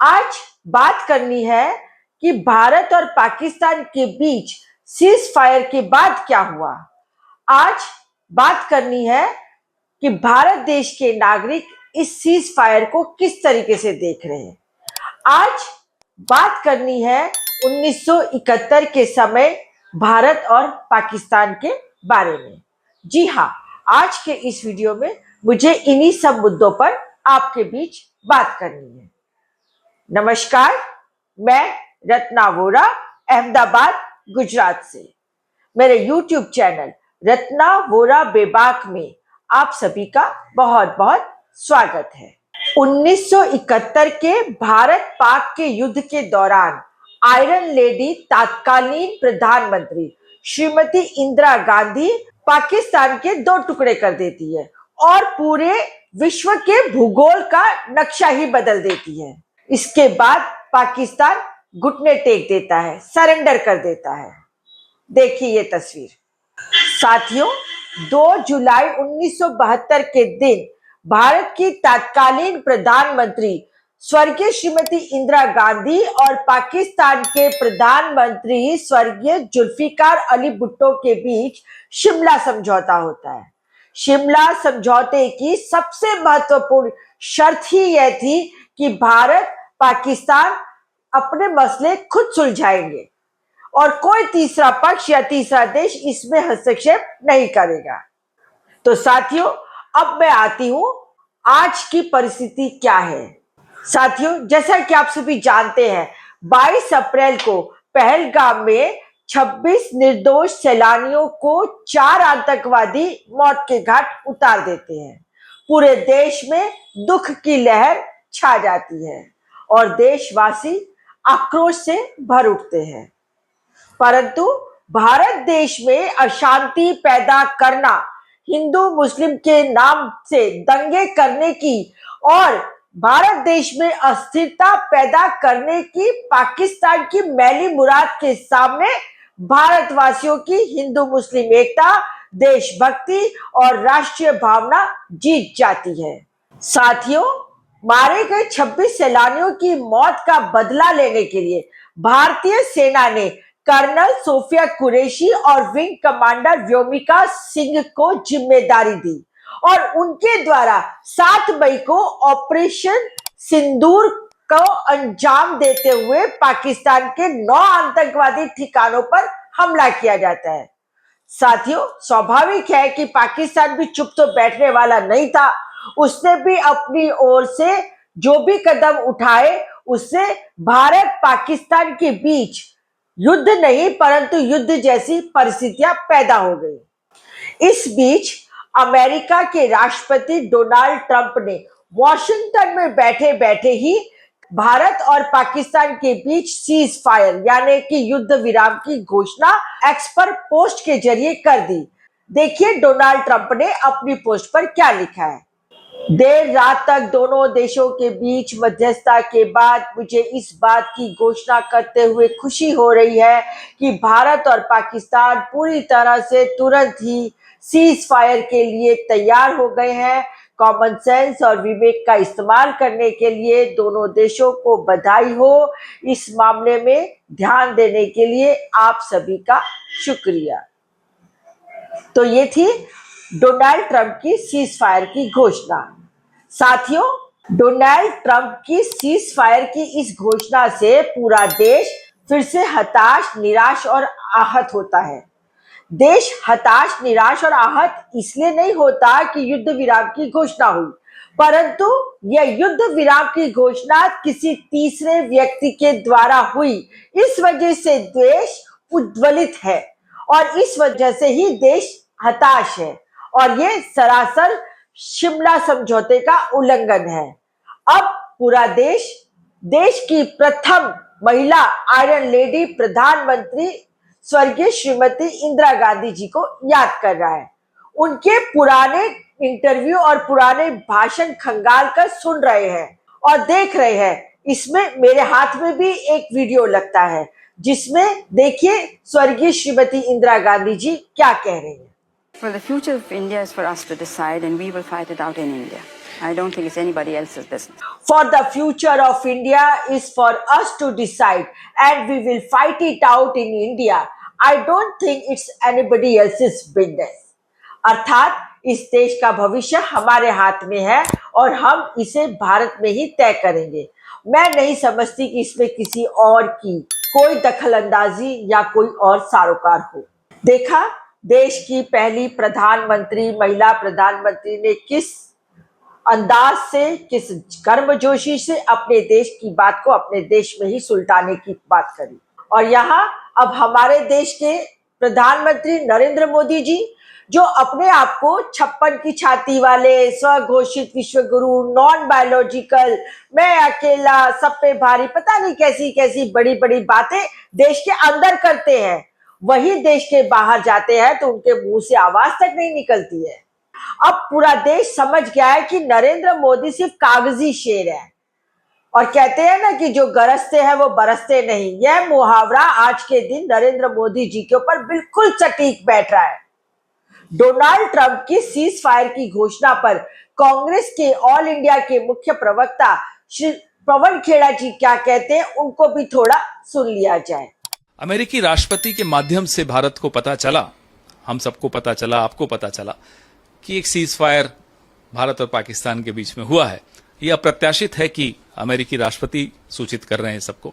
आज बात करनी है कि भारत और पाकिस्तान के बीच सीज फायर के बाद क्या हुआ। आज बात करनी है कि भारत देश के नागरिक इस सीज फायर को किस तरीके से देख रहे हैं। आज बात करनी है 1971 के समय भारत और पाकिस्तान के बारे में। जी हाँ, आज के इस वीडियो में मुझे इन्हीं सब मुद्दों पर आपके बीच बात करनी है। नमस्कार, मैं रत्ना वोरा अहमदाबाद गुजरात से। मेरे YouTube चैनल रत्ना वोरा बेबाक में आप सभी का बहुत बहुत स्वागत है। 1971 के भारत पाक के युद्ध के दौरान आयरन लेडी तत्कालीन प्रधानमंत्री श्रीमती इंदिरा गांधी पाकिस्तान के दो टुकड़े कर देती है और पूरे विश्व के भूगोल का नक्शा ही बदल देती है। इसके बाद पाकिस्तान घुटने टेक देता है, सरेंडर कर देता है। देखिए ये तस्वीर। साथियों, 2 जुलाई 1972 के दिन भारत की तत्कालीन प्रधानमंत्री स्वर्गीय श्रीमती इंदिरा गांधी और पाकिस्तान के प्रधानमंत्री स्वर्गीय जुल्फिकार अली भुट्टो के बीच शिमला समझौता होता है। शिमला समझौते की सबसे महत्वपूर्ण शर्त ही यह थी कि भारत पाकिस्तान अपने मसले खुद सुलझाएंगे और कोई तीसरा पक्ष या तीसरा देश इसमें हस्तक्षेप नहीं करेगा। तो साथियों, अब मैं आती हूं आज की परिस्थिति क्या है। साथियों, जैसा कि आप सभी जानते हैं, 22 अप्रैल को पहलगाम में 26 निर्दोष सैलानियों को 4 आतंकवादी मौत के घाट उतार देते हैं। पूरे देश में दुख की लहर छा जाती है और देशवासी आक्रोश से भर उठते हैं। परंतु भारत देश में अशांति पैदा करना, हिंदू मुस्लिम के नाम से दंगे करने की और भारत देश में अस्थिरता पैदा करने की पाकिस्तान की मैली मुराद के सामने भारतवासियों की हिंदू मुस्लिम एकता, देशभक्ति और राष्ट्रीय भावना जीत जाती है। साथियों, मारे गए 26 सैलानियों की मौत का बदला लेने के लिए भारतीय सेना ने कर्नल सोफिया कुरैशी और विंग कमांडर व्योमिका सिंह को जिम्मेदारी दी और उनके द्वारा 7 मई को ऑपरेशन सिंदूर को अंजाम देते हुए पाकिस्तान के 9 आतंकवादी ठिकानों पर हमला किया जाता है। साथियों, स्वाभाविक है कि पाकिस्तान भी चुप तो बैठने वाला नहीं था। उसने भी अपनी ओर से जो भी कदम उठाए, उससे भारत पाकिस्तान के बीच युद्ध नहीं परंतु युद्ध जैसी परिस्थितियां पैदा हो गई। इस बीच अमेरिका के राष्ट्रपति डोनाल्ड ट्रंप ने वॉशिंगटन में बैठे बैठे ही भारत और पाकिस्तान के बीच सीज फायर यानी कि युद्ध विराम की घोषणा एक्स पर पोस्ट के जरिए कर दी। देखिए डोनाल्ड ट्रंप ने अपनी पोस्ट पर क्या लिखा है। देर रात तक दोनों देशों के बीच मध्यस्थता के बाद मुझे इस बात की घोषणा करते हुए खुशी हो रही है कि भारत और पाकिस्तान पूरी तरह से तुरंत ही सीज फायर के लिए तैयार हो गए हैं। कॉमन सेंस और विवेक का इस्तेमाल करने के लिए दोनों देशों को बधाई हो। इस मामले में ध्यान देने के लिए आप सभी का शुक्रिया। तो ये थी डोनाल्ड ट्रंप की सीज फायर की घोषणा। साथियों, डोनाल्ड ट्रंप की सीज फायर की इस घोषणा से पूरा देश फिर से हताश, निराश और आहत होता है। देश हताश, निराश और आहत इसलिए नहीं होता कि युद्ध विराम की घोषणा हुई, परंतु यह युद्ध विराम की घोषणा किसी तीसरे व्यक्ति के द्वारा हुई। इस वजह से देश उद्वेलित है और इस वजह से ही देश हताश है और ये सरासर शिमला समझौते का उल्लंघन है। अब पूरा देश की प्रथम महिला आयरन लेडी प्रधानमंत्री स्वर्गीय श्रीमती इंदिरा गांधी जी को याद कर रहा है। उनके पुराने इंटरव्यू और पुराने भाषण खंगाल कर सुन रहे हैं और देख रहे हैं। इसमें मेरे हाथ में भी एक वीडियो लगता है जिसमें देखिए स्वर्गीय श्रीमती इंदिरा गांधी जी क्या कह रही हैं। For the future of India is for us to decide and we will fight it out in India. I don't think it's anybody else's business. For the future of India is for us to decide, and we will fight it out in India. I don't think it's anybody else's business. अर्थात इस देश का भविष्य हमारे हाथ में है और हम इसे भारत में ही तय करेंगे। मैं नहीं समझती कि इसमें किसी और की कोई दखलंदाजी या कोई और सरोकार हो। देखा, देश की पहली प्रधानमंत्री, महिला प्रधानमंत्री ने किस अंदाज से, किस गर्मजोशी से अपने देश की बात को अपने देश में ही सुलटाने की बात करी। और यहाँ अब हमारे देश के प्रधानमंत्री नरेंद्र मोदी जी, जो अपने आप को 56 की छाती वाले, स्वघोषित विश्व गुरु, नॉन बायोलॉजिकल, मैं अकेला, सब पे भारी, पता नहीं कैसी कैसी बड़ी बड़ी बातें देश के अंदर करते हैं, वही देश के बाहर जाते हैं तो उनके मुंह से आवाज तक नहीं निकलती है। अब पूरा देश समझ गया है कि नरेंद्र मोदी सिर्फ कागजी शेर है, और कहते हैं ना कि जो गरजते हैं वो बरसते नहीं। यह मुहावरा आज के दिन नरेंद्र मोदी जी के ऊपर बिल्कुल सटीक बैठ रहा है। डोनाल्ड ट्रंप की सीज फायर की घोषणा पर कांग्रेस के ऑल इंडिया के मुख्य प्रवक्ता श्री पवन खेड़ा जी क्या कहते हैं, उनको भी थोड़ा सुन लिया जाए। अमेरिकी राष्ट्रपति के माध्यम से भारत को पता चला, हम सबको पता चला, आपको पता चला कि एक सीज फायर भारत और पाकिस्तान के बीच में हुआ है। यह अप्रत्याशित है कि अमेरिकी राष्ट्रपति सूचित कर रहे हैं सबको।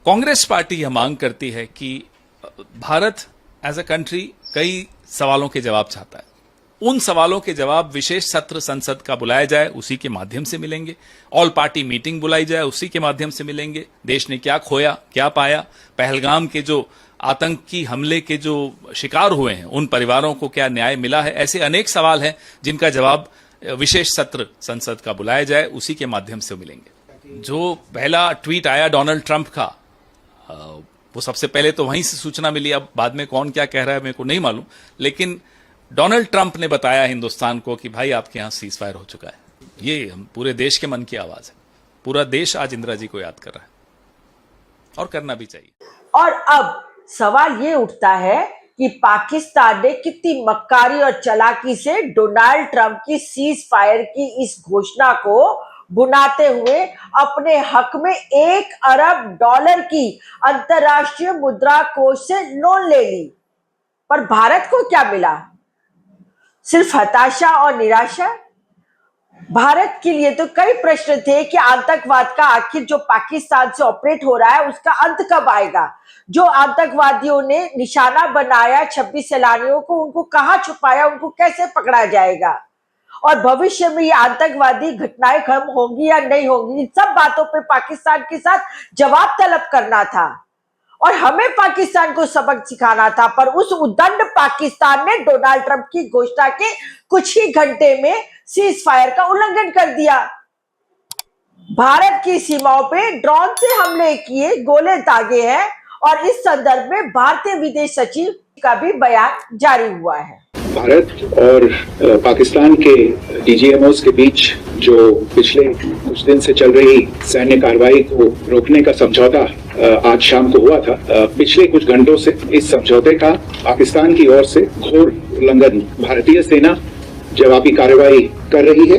कांग्रेस पार्टी यह मांग करती है कि भारत एज अ कंट्री कई सवालों के जवाब चाहता है। उन सवालों के जवाब विशेष सत्र संसद का बुलाया जाए, उसी के माध्यम से मिलेंगे। ऑल पार्टी मीटिंग बुलाई जाए, उसी के माध्यम से मिलेंगे। देश ने क्या खोया, क्या पाया, पहलगाम के जो आतंकी हमले के जो शिकार हुए हैं उन परिवारों को क्या न्याय मिला है, ऐसे अनेक सवाल हैं जिनका जवाब विशेष सत्र संसद का बुलाया जाए, उसी के माध्यम से मिलेंगे। जो पहला ट्वीट आया डोनाल्ड ट्रंप का, वो सबसे पहले तो वहीं से सूचना मिली। अब बाद में कौन क्या कह रहा है मेरे को नहीं मालूम, लेकिन डोनाल्ड ट्रंप ने बताया हिंदुस्तान को कि भाई आपके यहां सीज फायर हो चुका है। ये हम पूरे देश के मन की आवाज है। पूरा देश आज इंदिरा जी को याद कर रहा है और करना भी चाहिए। और अब सवाल ये उठता है कि पाकिस्तान ने कितनी मक्कारी और चालाकी से डोनाल्ड ट्रंप की सीज फायर की इस घोषणा को बुनाते हुए अपने हक में $1 अरब की अंतरराष्ट्रीय मुद्रा कोष से लोन ले ली। पर भारत को क्या मिला? सिर्फ हताशा और निराशा। भारत के लिए तो कई प्रश्न थे कि आतंकवाद का आखिर जो पाकिस्तान से ऑपरेट हो रहा है उसका अंत कब आएगा। जो आतंकवादियों ने निशाना बनाया 26 सैलानियों को, उनको कहां छुपाया, उनको कैसे पकड़ा जाएगा, और भविष्य में ये आतंकवादी घटनाएं कम होंगी या नहीं होंगी, इन सब बातों पे पाकिस्तान के साथ जवाब तलब करना था और हमें पाकिस्तान को सबक सिखाना था। पर उस उद्दंड पाकिस्तान ने डोनाल्ड ट्रंप की घोषणा के कुछ ही घंटे में सीज फायर का उल्लंघन कर दिया। भारत की सीमाओं पे ड्रोन से हमले किए, गोले दागे हैं, और इस संदर्भ में भारतीय विदेश सचिव का भी बयान जारी हुआ है। भारत और पाकिस्तान के डीजीएमओस के बीच जो पिछले कुछ दिन से चल रही सैन्य कार्रवाई को रोकने का समझौता आज शाम को हुआ था। पिछले कुछ घंटों से इस समझौते का पाकिस्तान की ओर से घोर उल्लंघन भारतीय सेना जवाबी कार्रवाई कर रही है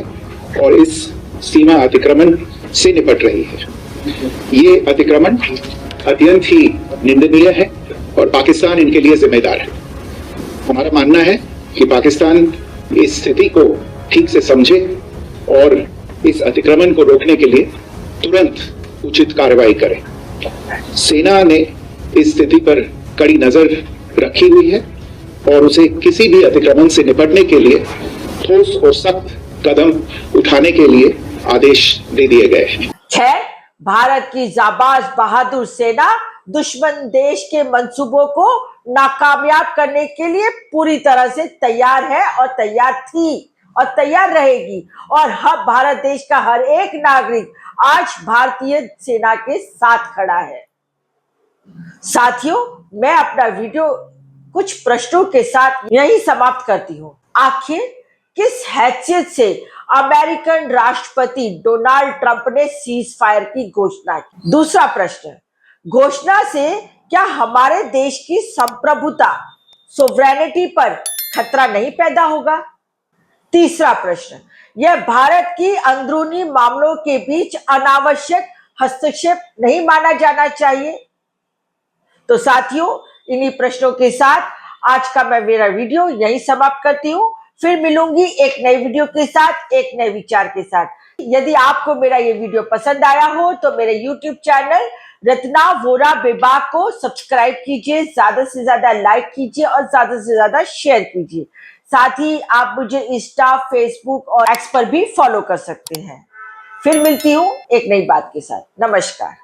और इस सीमा अतिक्रमण से निपट रही है। ये अतिक्रमण अत्यंत ही निंदनीय है और पाकिस्तान इनके लिए जिम्मेदार है। हमारा मानना है कि पाकिस्तान इस स्थिति को ठीक से समझे और इस अतिक्रमण को रोकने के लिए तुरंत उचित कार्रवाई करे। सेना ने इस स्थिति पर कड़ी नजर रखी हुई है और उसे किसी भी अतिक्रमण से निपटने के लिए ठोस और सख्त कदम उठाने के लिए आदेश दे दिए गए हैं। खैर, भारत की जाबाज बहादुर सेना दुश्मन देश के मंसूबों को नाकामयाब करने के लिए पूरी तरह से तैयार है और तैयार थी और तैयार रहेगी। और भारत देश का हर एक नागरिक आज भारतीय सेना के साथ खड़ा है। साथियों, मैं अपना वीडियो कुछ प्रश्नों के साथ यही समाप्त करती हूँ। आखिर किस हैसियत से अमेरिकन राष्ट्रपति डोनाल्ड ट्रंप ने सीज फायर की घोषणा की? दूसरा प्रश्न, घोषणा से क्या हमारे देश की संप्रभुता, सोवरेनिटी पर खतरा नहीं पैदा होगा? तीसरा प्रश्न, यह भारत की अंदरूनी मामलों के बीच अनावश्यक हस्तक्षेप नहीं माना जाना चाहिए? तो साथियों, इन्हीं प्रश्नों के साथ आज का मैं मेरा वीडियो यहीं समाप्त करती हूं। फिर मिलूंगी एक नई वीडियो के साथ, एक नए विचार के साथ। यदि आपको मेरा ये वीडियो पसंद आया हो तो मेरे YouTube चैनल रत्ना वोरा बेबाक को सब्सक्राइब कीजिए, ज्यादा से ज्यादा लाइक कीजिए और ज्यादा से ज्यादा शेयर कीजिए। साथ ही आप मुझे इंस्टा, फेसबुक और एक्स पर भी फॉलो कर सकते हैं। फिर मिलती हूं एक नई बात के साथ। नमस्कार।